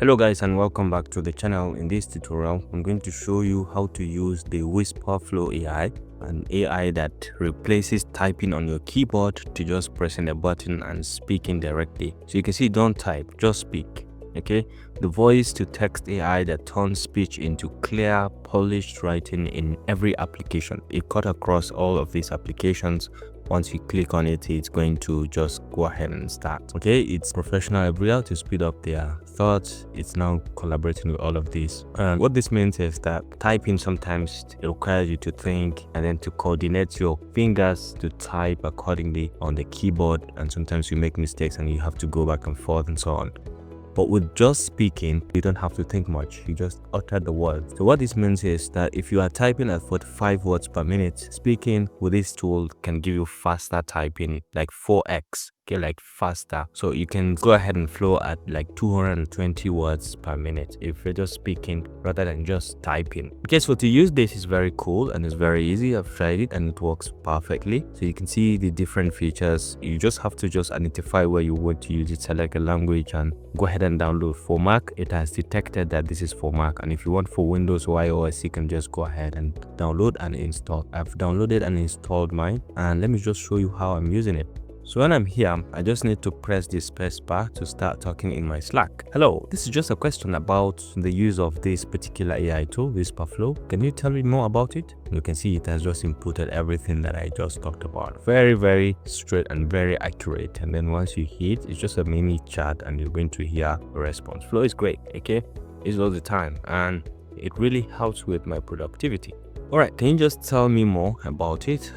Hello guys, and welcome back to the channel. In this tutorial I'm going to show you how to use the Whispr AI, an AI that replaces typing on your keyboard to just pressing a button and speaking directly. So you can see, don't type, just speak. Okay, the voice to text AI that turns speech into clear, polished writing in every application. It cut across all of these applications. Once you click on it, it's going to just go ahead and start. Okay, it's professional everywhere to speed up their thoughts. It's now collaborating with all of these. And what this means is that typing sometimes it requires you to think and then to coordinate your fingers to type accordingly on the keyboard, and sometimes you make mistakes and you have to go back and forth and so on. But with just speaking, you don't have to think much. You just utter the words. So what this means is that if you are typing at 45 words per minute, speaking with this tool can give you faster typing, like 4x. Okay, like faster. So you can go ahead and flow at like 220 words per minute if you're just speaking rather than just typing. Okay, so to use this is very cool and it's very easy. I've tried it and it works perfectly. So you can see the different features. You just have to just identify where you want to use it, select a language and go ahead and download. For Mac, it has detected that this is for Mac, and if you want for Windows or iOS, you can just go ahead and download and install. I've downloaded and installed mine, and let me just show you how I'm using it. So when I'm here, I just need to press the space bar to start talking in my Slack. Hello, this is just a question about the use of this particular AI tool, Whispr. Can you tell me more about it? You can see it has just inputted everything that I just talked about. Very straight and very accurate. And then once you hit, it's just a mini chat and you're going to hear a response. Flow is great, okay? It's all the time and it really helps with my productivity. All right, can you just tell me more about it?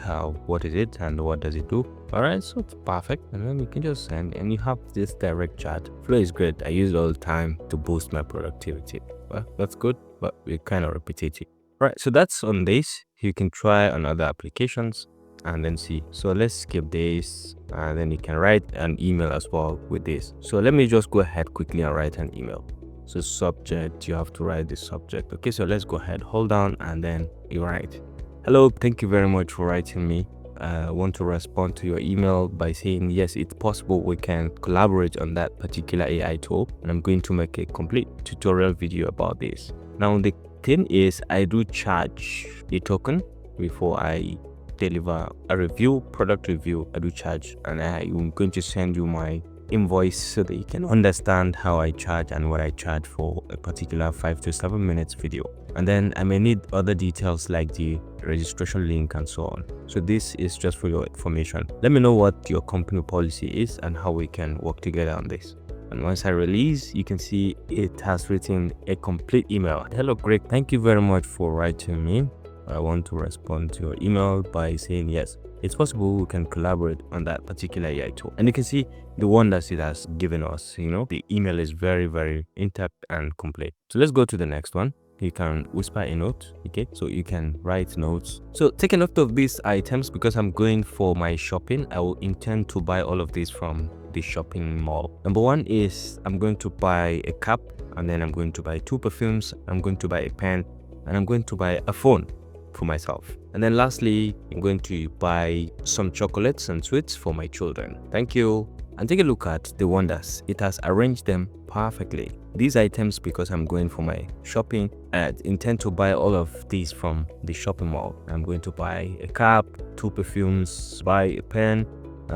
What is it and what does it do? All right, so it's perfect, and then you can just send and you have this direct chat. Flow is great. I use it all the time to boost my productivity. Well, that's good, but we're kind of repetitive. All right, so that's on this. You can try on other applications and then see. So let's skip this, and then you can write an email as well with this. So let me just go ahead quickly and write an email. So subject, you have to write the subject. Okay, so let's go ahead, hold down, and then you write. Hello, thank you very much for writing me. I want to respond to your email by saying yes, it's possible we can collaborate on that particular AI tool, and I'm going to make a complete tutorial video about this. Now the thing is, I do charge a token before I deliver a review, product review. I do charge, and I'm going to send you my invoice so that you can understand how I charge and what I charge for a particular 5 to 7 minutes video. And then I may need other details like the registration link and so on. So this is just for your information. Let me know what your company policy is and how we can work together on this. And once I release, you can see it has written a complete email. Hello Greg, thank you very much for writing me. I want to respond to your email by saying yes, it's possible we can collaborate on that particular AI tool. And you can see the wonders it has given us. You know, the email is very intact and complete. So let's go to the next one. You can whisper a note. Okay, so you can write notes. So take a note of these items because I'm going for my shopping. I will intend to buy all of these from the shopping mall. Number one is I'm going to buy a cap, and then I'm going to buy 2 perfumes. I'm going to buy a pen, and I'm going to buy a phone for myself. And then lastly, I'm going to buy some chocolates and sweets for my children. Thank you. And take a look at the wonders. It has arranged them perfectly. These items, because I'm going for my shopping, I intend to buy all of these from the shopping mall. I'm going to buy a cap, 2 perfumes, buy a pen,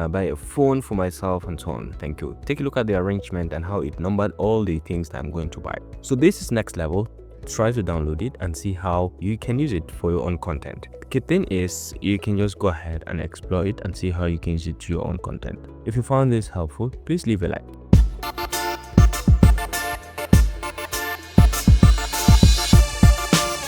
buy a phone for myself and so on. Thank you. Take a look at the arrangement and how it numbered all the things that I'm going to buy. So this is next level. Try to download it and see how you can use it for your own content. The key thing is you can just go ahead and explore it and see how you can use it to your own content. If you found this helpful, please leave a like.